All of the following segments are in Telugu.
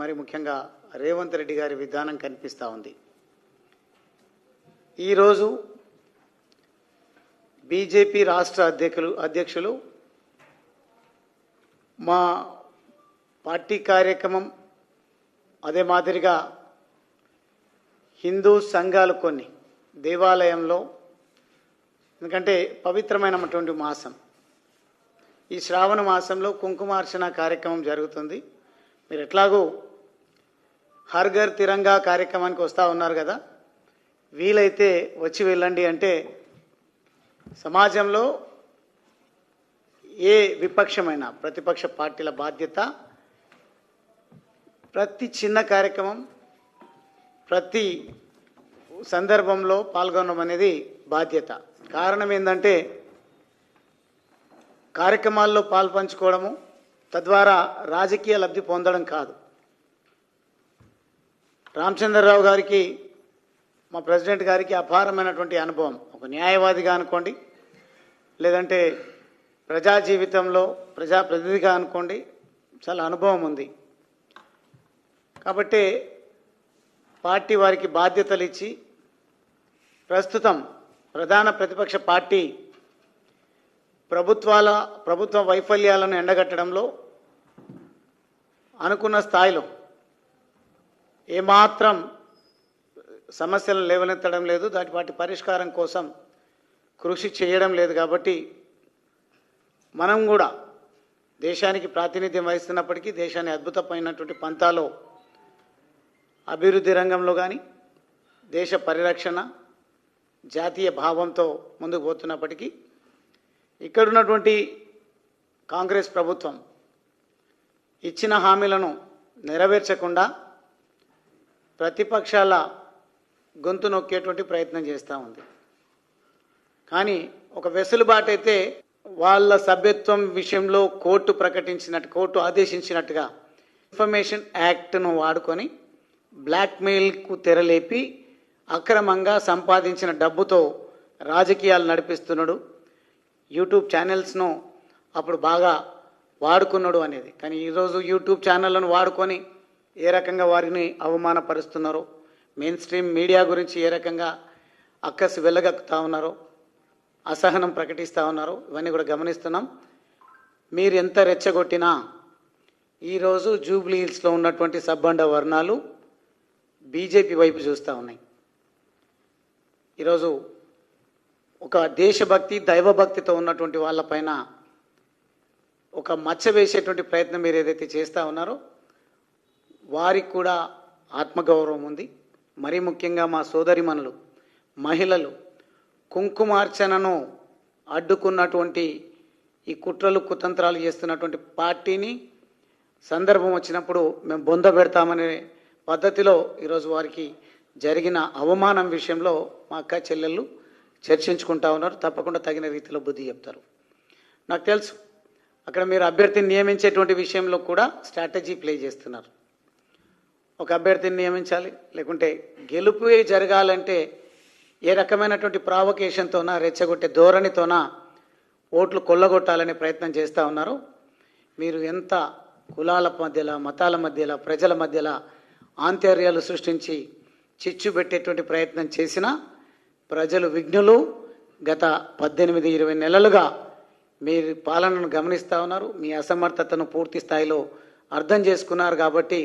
మరి ముఖ్యంగా రేవంత్ రెడ్డి గారి విధానం కనిపిస్తూ ఉంది. ఈరోజు బీజేపీ రాష్ట్ర అధ్యక్షులు మా పార్టీ కార్యక్రమం అదే మాదిరిగా హిందూ సంఘాలు కొన్ని దేవాలయంలో, ఎందుకంటే పవిత్రమైనటువంటి మాసం, ఈ శ్రావణ మాసంలో కుంకుమార్చన కార్యక్రమం జరుగుతుంది. మీరు ఎట్లాగూ హర్ ఘర్ తిరంగా కార్యక్రమానికి వస్తూ ఉన్నారు కదా, వీలైతే వచ్చి వెళ్ళండి. అంటే సమాజంలో ఏ విపక్షమైన ప్రతిపక్ష పార్టీల బాధ్యత ప్రతి చిన్న కార్యక్రమం ప్రతి సందర్భంలో పాల్గొనడం అనేది బాధ్యత. కారణం ఏంటంటే కార్యక్రమాల్లో పాల్పంచుకోవడము తద్వారా రాజకీయ లబ్ధి పొందడం కాదు. రామచంద్రరావు గారికి, మా ప్రెసిడెంట్ గారికి అపారమైనటువంటి అనుభవం, ఒక న్యాయవాదిగా అనుకోండి, లేదంటే ప్రజా జీవితంలో ప్రజాప్రతినిధిగా అనుకోండి, చాలా అనుభవం ఉంది. కాబట్టి పార్టీ వారికి బాధ్యతలు ఇచ్చి ప్రస్తుతం ప్రధాన ప్రతిపక్ష పార్టీ ప్రభుత్వ వైఫల్యాలను ఎండగట్టడంలో అనుకున్న స్థాయిలో ఏమాత్రం సమస్యలను లేవనెత్తడం లేదు, వాటి పరిష్కారం కోసం కృషి చేయడం లేదు. కాబట్టి మనం కూడా దేశానికి ప్రాతినిధ్యం వహిస్తున్నప్పటికీ దేశాన్ని అద్భుతమైనటువంటి పంతాలో అభివృద్ధి రంగంలో కానీ దేశ పరిరక్షణ జాతీయ భావంతో ముందుకు పోతున్నప్పటికీ ఇక్కడున్నటువంటి కాంగ్రెస్ ప్రభుత్వం ఇచ్చిన హామీలను నెరవేర్చకుండా ప్రతిపక్షాల గొంతు నొక్కేటువంటి ప్రయత్నం చేస్తూ ఉంది. కానీ ఒక వెసులుబాటు అయితే వాళ్ళ సభ్యత్వం విషయంలో కోర్టు ఆదేశించినట్టుగా ఇన్ఫర్మేషన్ యాక్ట్ను వాడుకొని బ్లాక్మెయిల్కు తెరలేపి అక్రమంగా సంపాదించిన డబ్బుతో రాజకీయాలు నడిపిస్తున్నాడు, యూట్యూబ్ ఛానల్స్ను అప్పుడు బాగా వాడుకున్నాడు అనేది. కానీ ఈరోజు యూట్యూబ్ ఛానళ్లను వాడుకొని ఏ రకంగా వారిని అవమానపరుస్తున్నారో, మెయిన్ స్ట్రీమ్ మీడియా గురించి ఏ రకంగా అక్కసి వెళ్ళగక్కుతా ఉన్నారో, అసహనం ప్రకటిస్తూ ఉన్నారో, ఇవన్నీ కూడా గమనిస్తున్నాం. మీరు ఎంత రెచ్చగొట్టినా ఈరోజు జూబ్లీ హిల్స్లో ఉన్నటువంటి సబ్బండ వర్ణాలు బీజేపీ వైపు చూస్తూ ఉన్నాయి. ఈరోజు ఒక దేశభక్తి దైవభక్తితో ఉన్నటువంటి వాళ్ళపైన ఒక మచ్చ వేసేటువంటి ప్రయత్నం మీరు ఏదైతే చేస్తూ ఉన్నారో వారికి కూడా ఆత్మగౌరవం ఉంది. మరీ ముఖ్యంగా మా సోదరిమణులు మహిళలు కుంకుమార్చనను అడ్డుకున్నటువంటి ఈ కుట్రలు కుతంత్రాలు చేస్తున్నటువంటి పార్టీని సందర్భం వచ్చినప్పుడు మేము బొంద పెడతామనే పద్ధతిలో ఈరోజు వారికి జరిగిన అవమానం విషయంలో మా అక్క చెల్లెళ్ళు చర్చించుకుంటా ఉన్నారు. తప్పకుండా తగిన రీతిలో బుద్ధి చెప్తారు. నాకు తెలుసు అక్కడ మీరు అభ్యర్థిని నియమించేటువంటి విషయంలో కూడా స్ట్రాటజీ ప్లే చేస్తున్నారు. ఒక అభ్యర్థిని నియమించాలి, లేకుంటే గెలుపు జరగాలంటే ఏ రకమైనటువంటి ప్రావొకేషన్తోనా రెచ్చగొట్టే ధోరణితోనా ఓట్లు కొల్లగొట్టాలనే ప్రయత్నం చేస్తూ ఉన్నారు. మీరు ఎంత కులాల మధ్యలో, మతాల మధ్యలో, ప్రజల మధ్యలో ఆంతర్యాలు సృష్టించి చిచ్చు పెట్టేటువంటి ప్రయత్నం చేసినా ప్రజలు విఘ్నులు. గత 18-20 నెలలుగా మీరు పాలనను గమనిస్తూ ఉన్నారు. మీ అసమర్థతను పూర్తి స్థాయిలో అర్థం చేసుకున్నారు. కాబట్టి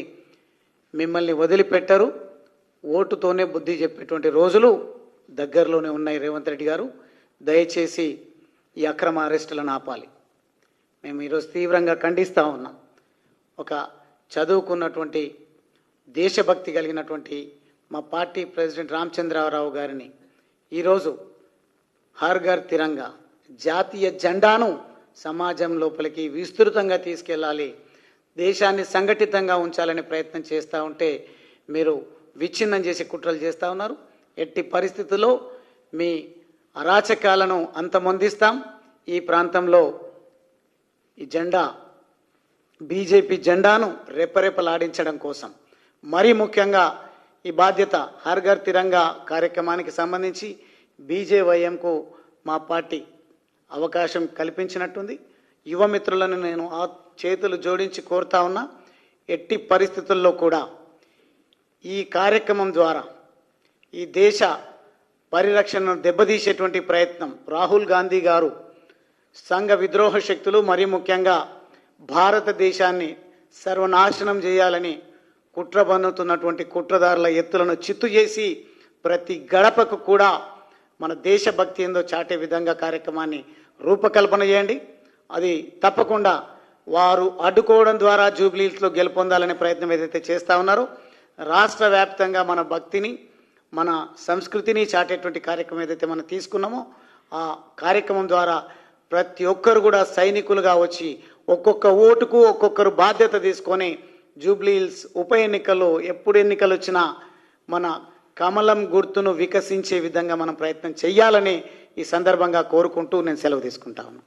మిమ్మల్ని వదిలిపెట్టరు. ఓటుతోనే బుద్ధి చెప్పేటువంటి రోజులు దగ్గరలోనే ఉన్నాయి. రేవంత్ రెడ్డి గారు దయచేసి ఈ అక్రమ అరెస్టులను ఆపాలి. మేము ఈరోజు తీవ్రంగా ఖండిస్తూ ఉన్నాం. ఒక చదువుకున్నటువంటి దేశభక్తి కలిగినటువంటి మా పార్టీ ప్రెసిడెంట్ రామచంద్రరావు గారిని ఈరోజు హర్ ఘర్ తిరంగా జాతీయ జెండాను సమాజం లోపలికి విస్తృతంగా తీసుకెళ్ళాలి, దేశాన్ని సంఘటితంగా ఉంచాలనే ప్రయత్నం చేస్తూ ఉంటే మీరు విచ్ఛిన్నం చేసే కుట్రలు చేస్తూ ఉన్నారు. ఎట్టి పరిస్థితుల్లో మీ అరాచకాలను అంతమొందిస్తాం. ఈ ప్రాంతంలో ఈ జెండా బీజేపీ జెండాను రెపరెపలాడించడం కోసం మరీ ముఖ్యంగా ఈ బాధ్యత హర్ ఘర్ తిరంగా కార్యక్రమానికి సంబంధించి బీజేవైఎంకు మా పార్టీ అవకాశం కల్పించినట్టుంది. యువ మిత్రులను నేను చేతులు జోడించి కోరుతా ఉన్నా, ఎట్టి పరిస్థితుల్లో కూడా ఈ కార్యక్రమం ద్వారా ఈ దేశ పరిరక్షణను దెబ్బతీసేటువంటి ప్రయత్నం రాహుల్ గాంధీ గారు సంఘ విద్రోహ శక్తులు మరీ ముఖ్యంగా భారతదేశాన్ని సర్వనాశనం చేయాలని కుట్ర పన్నుతున్నటువంటి కుట్రదారుల ఎత్తులను చిత్తు చేసి ప్రతి గడపకు కూడా మన దేశభక్తి ఏందో చాటే విధంగా కార్యక్రమాన్ని రూపకల్పన చేయండి. అది తప్పకుండా వారు అడ్డుకోవడం ద్వారా జూబ్లీహిల్స్లో గెలుపొందాలనే ప్రయత్నం ఏదైతే చేస్తూ ఉన్నారో రాష్ట్ర వ్యాప్తంగా మన భక్తిని మన సంస్కృతిని చాటేటువంటి కార్యక్రమం ఏదైతే మనం తీసుకున్నామో ఆ కార్యక్రమం ద్వారా ప్రతి ఒక్కరు కూడా సైనికులుగా వచ్చి ఒక్కొక్క ఓటుకు ఒక్కొక్కరు బాధ్యత తీసుకొని జూబ్లీహిల్స్ ఉప ఎన్నికల్లో ఎప్పుడు ఎన్నికలు వచ్చినా మన కమలం గుర్తును వికసించే విధంగా మనం ప్రయత్నం చేయాలని ఈ సందర్భంగా కోరుకుంటూ నేను సెలవు తీసుకుంటా ఉన్నాను.